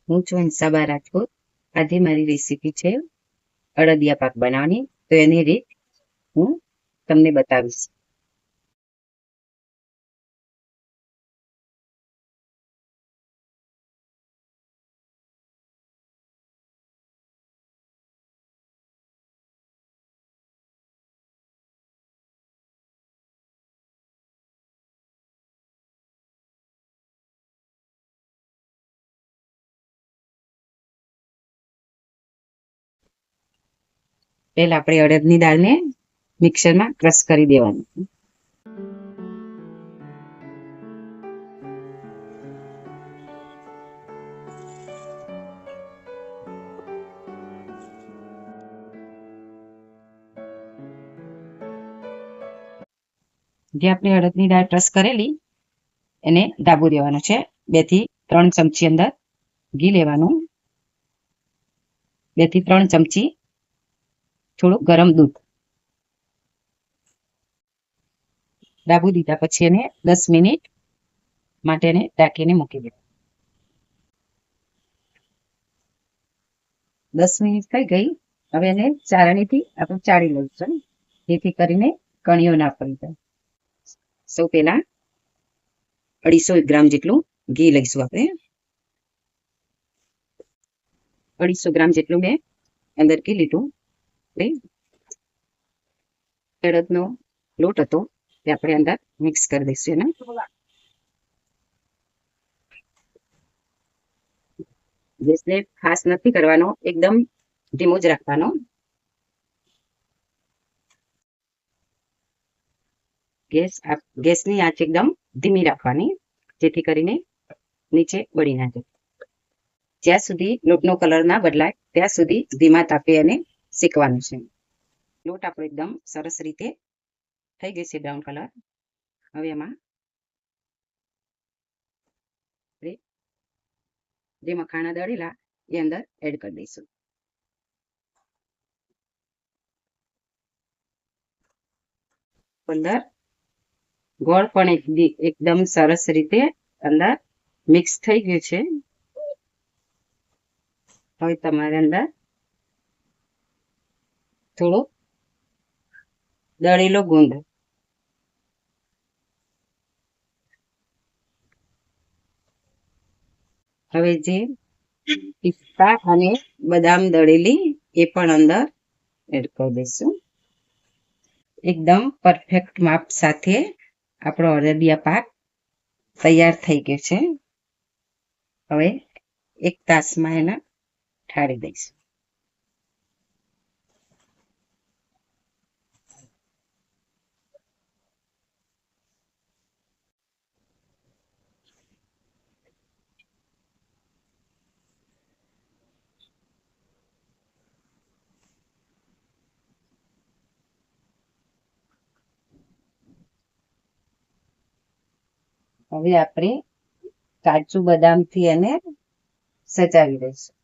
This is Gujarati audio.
હું છું હંસાબા રાજપૂત. આજે મારી રેસીપી છે અડદિયા પાક બનાવવાની. તો એની રીત હું તમને બતાવીશ. પહેલા આપણે અડદની દાળને મિક્સરમાં ક્રશ કરી દેવાની. જે આપણે અડદની દાળ ક્રશ કરેલી એને ડાબુ દેવાનું છે. 2 થી 3 ચમચી અંદર ઘી લેવાનું. 2 થી 3 ચમચી થોડું ગરમ દૂધ. ડાબુ દીધા પછી એને 10 મિનિટ માટે એને ઢાંકીને મૂકી દેવાનું. 10 મિનિટ થઈ ગઈ. હવે એને ચાળણીથી આપણે ચાળી લઈશું, જેથી કરીને કણીઓ ના પડી જાય. સૌ પહેલા 250 ગ્રામ જેટલું ઘી લઈશું. આપણે 250 ગ્રામ જેટલું મેં અંદર ઘી લીધું. અડદનો લોટ હતો તે આપણે અંદર મિક્સ કરી દઈશું. એને ગેસને ખાસ નથી કરવાનો, એકદમ ધીમો જ રાખવાનો. ગેસની આંચ એકદમ ધીમી રાખવાની, જેથી કરીને નીચે બળી ના જાય. જ્યાં સુધી લોટનો કલર ના બદલાય ત્યાં સુધી ધીમા તાપે એને શેકવાનું છે. લોટ આપણો એકદમ સરસ રીતે થઈ ગયો છે બ્રાઉન કલર. હવે એમાં જે મખાણા દળેલા એ અંદર એડ કરી દઈશું. અંદર ગોળ પણ એકદમ સરસ રીતે અંદર મિક્સ થઈ ગયું છે. હવે તમારે અંદર થોડો દળેલો ગુંદ, હવે જે પિસ્તા અને બદામ દળેલી એ પણ અંદર એડ કરી દઈશું. એકદમ પરફેક્ટ માપ સાથે આપણો અડદિયા પાક તૈયાર થઈ ગયો છે. હવે 1 તાસમાં એને ઠારી દઈશું. હવે આપણે કાજુ બદામથી એને સજાવી દઈશું.